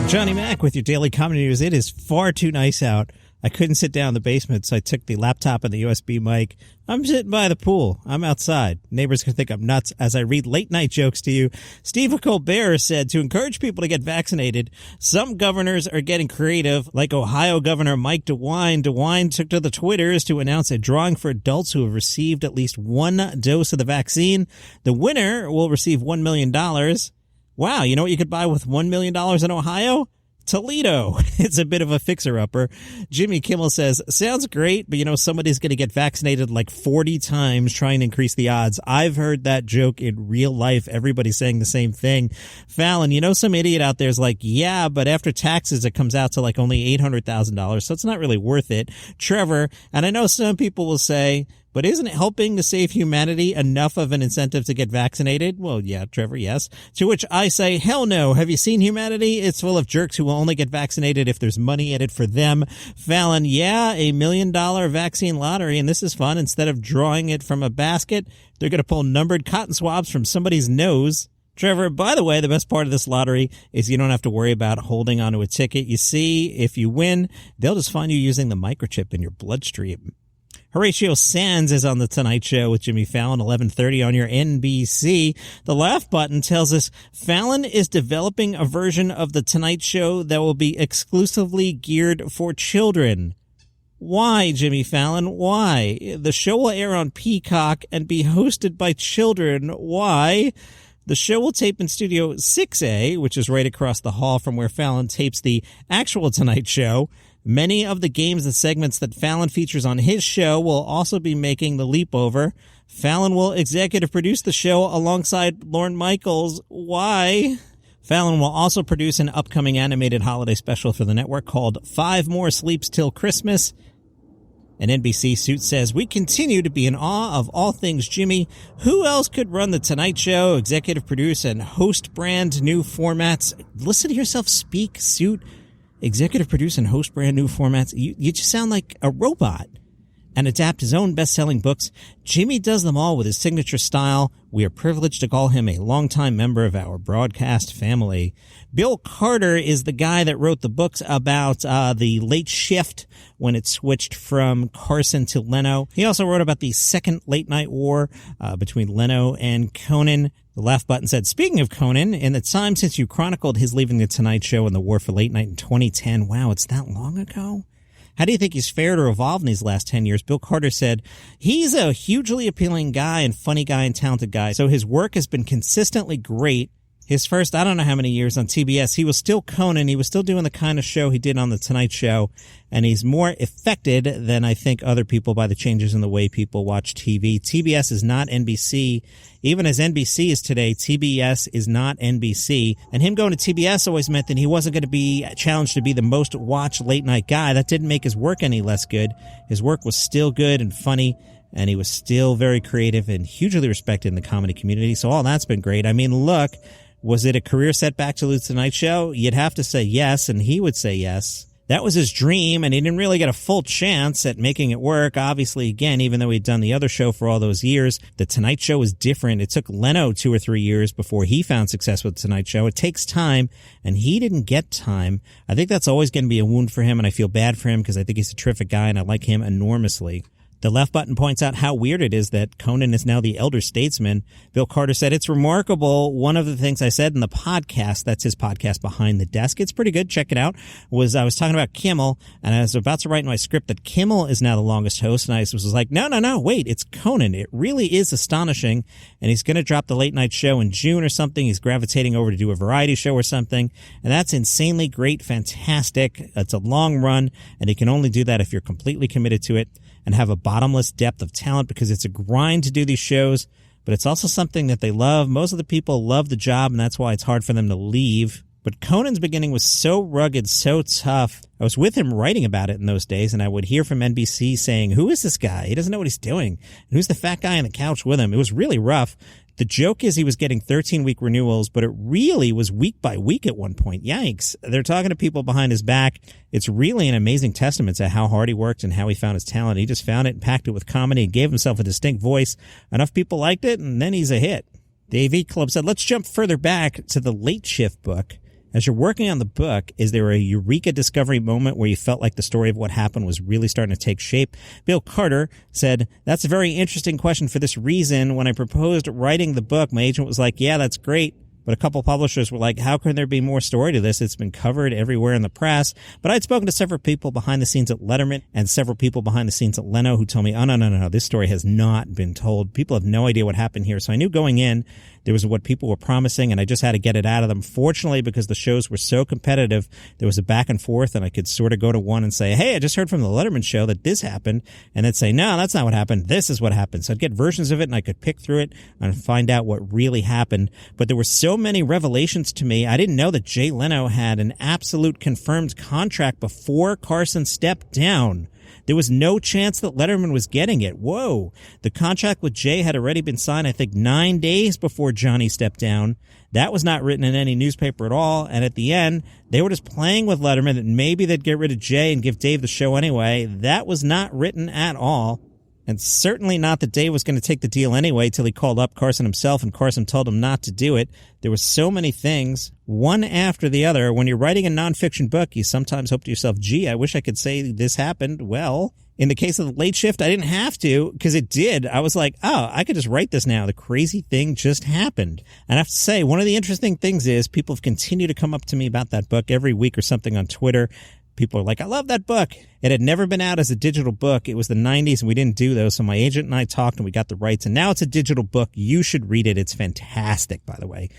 Johnny Mac with your daily comedy news. It is far too nice out. I couldn't sit down in the basement, so I took the laptop and the USB mic. I'm sitting by the pool. I'm outside. Neighbors can think I'm nuts as I read late-night jokes to you. Stephen Colbert said to encourage people to get vaccinated, some governors are getting creative, like Ohio Governor Mike DeWine. DeWine took to the Twitters to announce a drawing for adults who have received at least one dose of the vaccine. The winner will receive $1 million. Wow, you know what you could buy with $1 million in Ohio? Toledo. It's a bit of a fixer-upper. Jimmy Kimmel says, sounds great, but somebody's going to get vaccinated like 40 times trying to increase the odds. I've heard that joke in real life. Everybody's saying the same thing. Fallon, some idiot out there is like, yeah, but after taxes, it comes out to like only $800,000, so it's not really worth it. Trevor, and I know some people will say, but isn't it helping to save humanity enough of an incentive to get vaccinated? Well, yeah, Trevor, yes. To which I say, hell no. Have you seen Humanity? It's full of jerks who will only get vaccinated if there's money in it for them. Fallon, yeah, $1 million vaccine lottery, and this is fun. Instead of drawing it from a basket, they're going to pull numbered cotton swabs from somebody's nose. Trevor, by the way, the best part of this lottery is you don't have to worry about holding onto a ticket. You see, if you win, they'll just find you using the microchip in your bloodstream. Horatio Sands is on The Tonight Show with Jimmy Fallon, 11:30 on your NBC. The laugh button tells us Fallon is developing a version of The Tonight Show that will be exclusively geared for children. Why, Jimmy Fallon? Why? The show will air on Peacock and be hosted by children. Why? The show will tape in Studio 6A, which is right across the hall from where Fallon tapes the actual Tonight Show. Many of the games and segments that Fallon features on his show will also be making the leap over. Fallon will executive produce the show alongside Lorne Michaels. Why? Fallon will also produce an upcoming animated holiday special for the network called 5 More Sleeps Till Christmas. An NBC suit says, we continue to be in awe of all things Jimmy. Who else could run The Tonight Show, executive produce, and host brand new formats? Listen to yourself speak, suit. Executive produce and host brand new formats. You just sound like a robot. And adapt his own best-selling books. Jimmy does them all with his signature style. We are privileged to call him a longtime member of our broadcast family. Bill Carter is the guy that wrote the books about the late shift when it switched from Carson to Leno. He also wrote about the second late-night war between Leno and Conan. The laugh button said, speaking of Conan, in the time since you chronicled his leaving The Tonight Show and the war for late night in 2010, wow, it's that long ago? How do you think he's fared or evolved in these last 10 years? Bill Carter said, he's a hugely appealing guy and funny guy and talented guy, so his work has been consistently great. His first, I don't know how many years on TBS, he was still Conan. He was still doing the kind of show he did on The Tonight Show. And he's more affected than I think other people by the changes in the way people watch TV. TBS is not NBC. Even as NBC is today, TBS is not NBC. And him going to TBS always meant that he wasn't going to be challenged to be the most watched late night guy. That didn't make his work any less good. His work was still good and funny. And he was still very creative and hugely respected in the comedy community. So all that's been great. I mean, look. Was it a career setback to lose The Tonight Show? You'd have to say yes, and he would say yes. That was his dream, and he didn't really get a full chance at making it work. Obviously, again, even though he'd done the other show for all those years, The Tonight Show was different. It took Leno 2 or 3 years before he found success with The Tonight Show. It takes time, and he didn't get time. I think that's always going to be a wound for him, and I feel bad for him because I think he's a terrific guy, and I like him enormously. The left button points out how weird it is that Conan is now the elder statesman. Bill Carter said, it's remarkable. One of the things I said in the podcast, that's his podcast Behind the Desk, it's pretty good, check it out, was I was talking about Kimmel, and I was about to write in my script that Kimmel is now the longest host, and I was like, no, wait, it's Conan. It really is astonishing, and he's going to drop the late night show in June or something. He's gravitating over to do a variety show or something, and that's insanely great, fantastic. It's a long run, and he can only do that if you're completely committed to it and have a bottomless depth of talent, because it's a grind to do these shows, but it's also something that they love. Most of the people love the job, and that's why it's hard for them to leave. But Conan's beginning was so rugged, so tough. I was with him writing about it in those days, and I would hear from NBC saying, who is this guy? He doesn't know what he's doing. And who's the fat guy on the couch with him? It was really rough. The joke is he was getting 13-week renewals, but it really was week by week at one point. Yikes. They're talking to people behind his back. It's really an amazing testament to how hard he worked and how he found his talent. He just found it and packed it with comedy and gave himself a distinct voice. Enough people liked it, and then he's a hit. The AV Club said, let's jump further back to the Late Shift book. As you're working on the book, is there a eureka discovery moment where you felt like the story of what happened was really starting to take shape? Bill Carter said, that's a very interesting question for this reason. When I proposed writing the book, my agent was like, yeah, that's great. But a couple publishers were like, how can there be more story to this? It's been covered everywhere in the press. But I'd spoken to several people behind the scenes at Letterman and several people behind the scenes at Leno who told me, oh, no, this story has not been told. People have no idea what happened here. So I knew going in there was what people were promising, and I just had to get it out of them. Fortunately, because the shows were so competitive, there was a back and forth, and I could sort of go to one and say, hey, I just heard from the Letterman show that this happened, and they'd say, no, that's not what happened. This is what happened. So I'd get versions of it, and I could pick through it and find out what really happened. But there were so many revelations to me. I didn't know that Jay Leno had an absolute confirmed contract before Carson stepped down. There was no chance that Letterman was getting it. Whoa. The contract with Jay had already been signed, I think, 9 days before Johnny stepped down. That was not written in any newspaper at all. And at the end, they were just playing with Letterman that maybe they'd get rid of Jay and give Dave the show anyway. That was not written at all. And certainly not that Dave was going to take the deal anyway till he called up Carson himself and Carson told him not to do it. There were so many things, one after the other. When you're writing a nonfiction book, you sometimes hope to yourself, gee, I wish I could say this happened. Well, in the case of The Late Shift, I didn't have to because it did. I was like, oh, I could just write this now. The crazy thing just happened. And I have to say, one of the interesting things is people have continued to come up to me about that book every week or something on Twitter. People are like, I love that book. It had never been out as a digital book. It was the 90s and we didn't do those. So my agent and I talked and we got the rights. And now it's a digital book. You should read it. It's fantastic, by the way.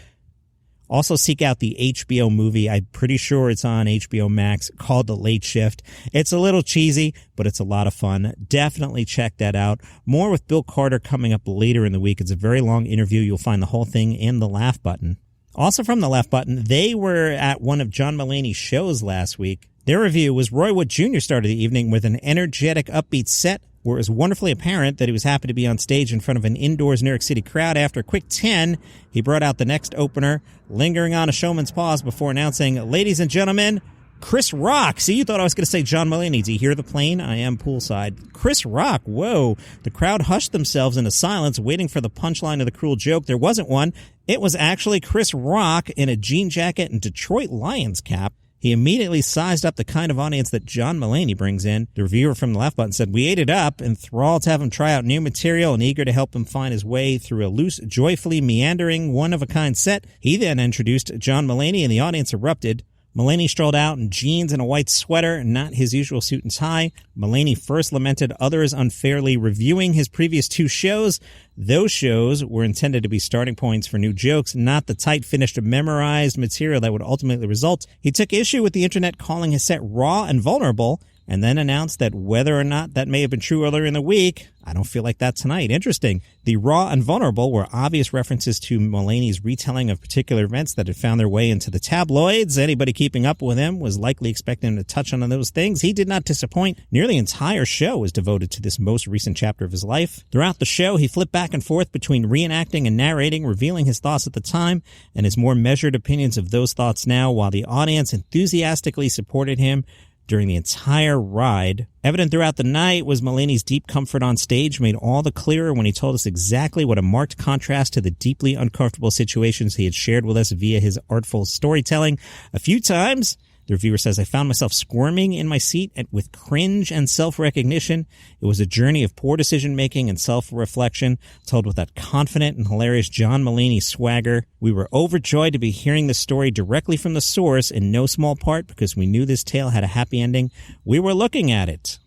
Also seek out the HBO movie. I'm pretty sure it's on HBO Max called The Late Shift. It's a little cheesy, but it's a lot of fun. Definitely check that out. More with Bill Carter coming up later in the week. It's a very long interview. You'll find the whole thing in the Laugh Button. Also from the Laugh Button, they were at one of John Mulaney's shows last week. Their review was Roy Wood Jr. started the evening with an energetic, upbeat set where it was wonderfully apparent that he was happy to be on stage in front of an indoors New York City crowd. After a quick 10, he brought out the next opener, lingering on a showman's pause before announcing, ladies and gentlemen, Chris Rock. See, you thought I was going to say John Mulaney. Do you hear the plane? I am poolside. Chris Rock. Whoa. The crowd hushed themselves into silence, waiting for the punchline of the cruel joke. There wasn't one. It was actually Chris Rock in a jean jacket and Detroit Lions cap. He immediately sized up the kind of audience that John Mulaney brings in. The reviewer from the Laugh Button said, we ate it up, enthralled to have him try out new material and eager to help him find his way through a loose, joyfully meandering, one-of-a-kind set. He then introduced John Mulaney and the audience erupted. Mulaney strolled out in jeans and a white sweater, not his usual suit and tie. Mulaney first lamented others unfairly reviewing his previous two shows. Those shows were intended to be starting points for new jokes, not the tight-finished, memorized material that would ultimately result. He took issue with the internet calling his set raw and vulnerable, and then announced that whether or not that may have been true earlier in the week, I don't feel like that tonight. Interesting. The raw and vulnerable were obvious references to Mulaney's retelling of particular events that had found their way into the tabloids. Anybody keeping up with him was likely expecting him to touch on those things. He did not disappoint. Nearly the entire show was devoted to this most recent chapter of his life. Throughout the show, he flipped back and forth between reenacting and narrating, revealing his thoughts at the time and his more measured opinions of those thoughts now, while the audience enthusiastically supported him during the entire ride. Evident throughout the night was Mulaney's deep comfort on stage, made all the clearer when he told us exactly what a marked contrast to the deeply uncomfortable situations he had shared with us via his artful storytelling. A few times, the reviewer says, I found myself squirming in my seat with cringe and self-recognition. It was a journey of poor decision-making and self-reflection, told with that confident and hilarious John Mulaney swagger. We were overjoyed to be hearing the story directly from the source, in no small part because we knew this tale had a happy ending. We were looking at it.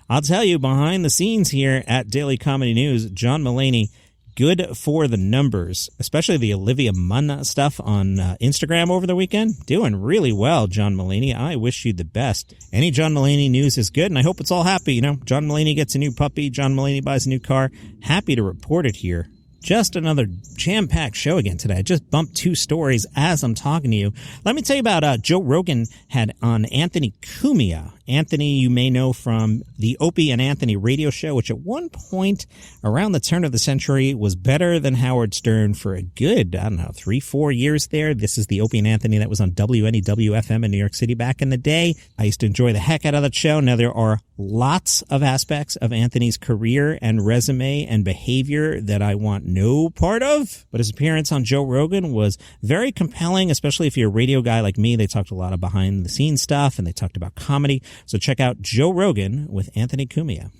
I'll tell you, behind the scenes here at Daily Comedy News, John Mulaney, good for the numbers, especially the Olivia Munn stuff on Instagram over the weekend. Doing really well, John Mulaney. I wish you the best. Any John Mulaney news is good, and I hope it's all happy. You know, John Mulaney gets a new puppy. John Mulaney buys a new car. Happy to report it here. Just another jam-packed show again today. I just bumped 2 stories as I'm talking to you. Let me tell you about Joe Rogan had on Anthony Cumia. Anthony, you may know from the Opie and Anthony radio show, which at one point around the turn of the century was better than Howard Stern for a good, 3-4 years there. This is the Opie and Anthony that was on WNEW-FM in New York City back in the day. I used to enjoy the heck out of that show. Now, there are lots of aspects of Anthony's career and resume and behavior that I want no part of. But his appearance on Joe Rogan was very compelling, especially if you're a radio guy like me. They talked a lot of behind-the-scenes stuff, and they talked about comedy. So check out Joe Rogan with Anthony Cumia.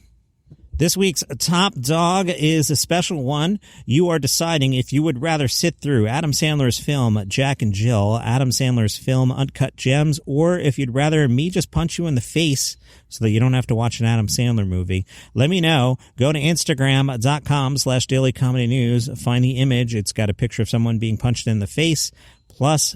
This week's Top Dog is a special one. You are deciding if you would rather sit through Adam Sandler's film Jack and Jill, Adam Sandler's film Uncut Gems, or if you'd rather me just punch you in the face so that you don't have to watch an Adam Sandler movie. Let me know. Go to Instagram.com/Daily Comedy News. Find the image. It's got a picture of someone being punched in the face, plus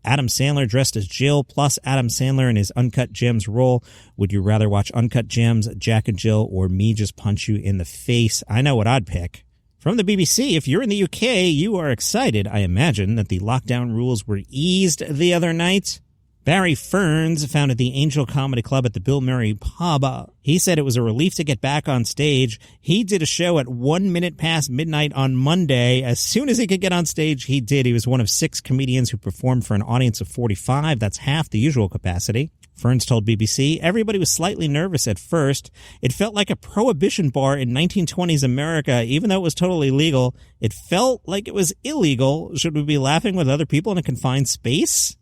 Adam Sandler dressed as Jill, plus Adam Sandler in his Uncut Gems role. Would you rather watch Uncut Gems, Jack and Jill, or me just punch you in the face? I know what I'd pick. From the BBC, if you're in the UK, you are excited, I imagine, that the lockdown rules were eased the other night. Barry Ferns founded the Angel Comedy Club at the Bill Murray Pub. He said it was a relief to get back on stage. He did a show at 1 minute past midnight on Monday. As soon as he could get on stage, he did. He was one of 6 comedians who performed for an audience of 45. That's half the usual capacity. Ferns told BBC, everybody was slightly nervous at first. It felt like a prohibition bar in 1920s America. Even though it was totally legal, it felt like it was illegal. Should we be laughing with other people in a confined space?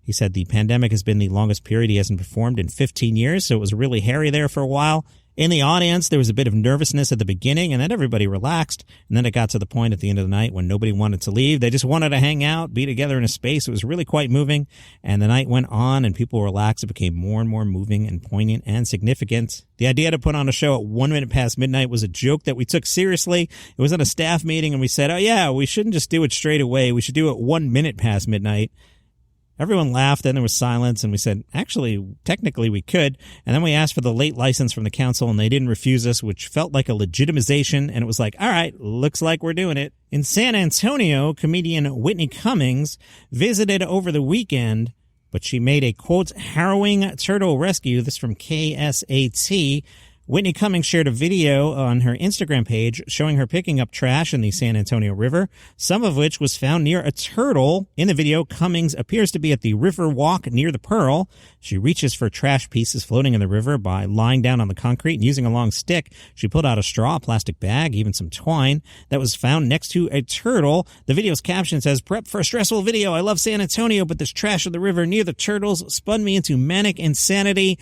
He said the pandemic has been the longest period he hasn't performed in 15 years, so it was really hairy there for a while. In the audience, there was a bit of nervousness at the beginning, and then everybody relaxed. And then it got to the point at the end of the night when nobody wanted to leave. They just wanted to hang out, be together in a space. It was really quite moving. And the night went on, and people relaxed. It became more and more moving and poignant and significant. The idea to put on a show at 1 minute past midnight was a joke that we took seriously. It was at a staff meeting, and we said, oh, yeah, we shouldn't just do it straight away. We should do it 1 minute past midnight. Everyone laughed, then there was silence, and we said, actually, technically we could. And then we asked for the late license from the council, and they didn't refuse us, which felt like a legitimization. And it was like, all right, looks like we're doing it. In San Antonio, comedian Whitney Cummings visited over the weekend, but she made a, quote, harrowing turtle rescue. This from KSAT. Whitney Cummings shared a video on her Instagram page showing her picking up trash in the San Antonio River, some of which was found near a turtle. In the video, Cummings appears to be at the river walk near the Pearl. She reaches for trash pieces floating in the river by lying down on the concrete and using a long stick. She pulled out a straw, a plastic bag, even some twine that was found next to a turtle. The video's caption says, "Prep for a stressful video. I love San Antonio, but this trash in the river near the turtles spun me into manic insanity."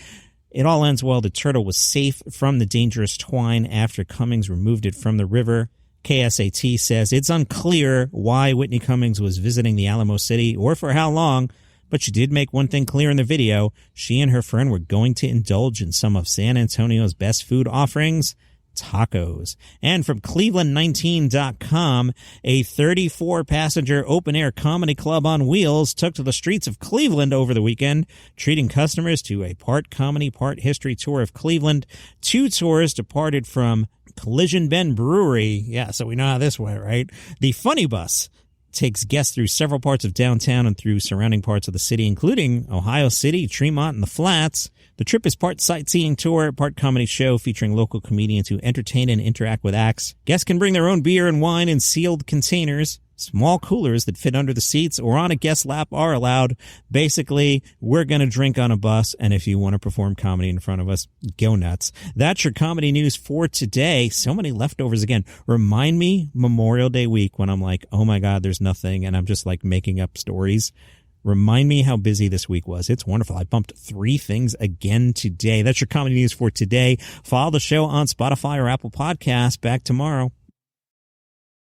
It all ends well. The turtle was safe from the dangerous twine after Cummings removed it from the river. KSAT says it's unclear why Whitney Cummings was visiting the Alamo City or for how long, but she did make one thing clear in the video. She and her friend were going to indulge in some of San Antonio's best food offerings, tacos. And from Cleveland19.com, a 34-passenger open-air comedy club on wheels took to the streets of Cleveland over the weekend, treating customers to a part comedy, part history tour of Cleveland. 2 tours departed from Collision Bend Brewery. Yeah, so we know how this went, right? The Funny Bus takes guests through several parts of downtown and through surrounding parts of the city, including Ohio City, Tremont, and the Flats. The trip is part sightseeing tour, part comedy show featuring local comedians who entertain and interact with acts. Guests can bring their own beer and wine in sealed containers. Small coolers that fit under the seats or on a guest lap are allowed. Basically, we're going to drink on a bus, and if you want to perform comedy in front of us, go nuts. That's your comedy news for today. So many leftovers again. Remind me Memorial Day week when I'm like, oh my God, there's nothing, and I'm just like making up stories. Remind me how busy this week was. It's wonderful. I bumped 3 things again today. That's your comedy news for today. Follow the show on Spotify or Apple Podcasts. Back tomorrow.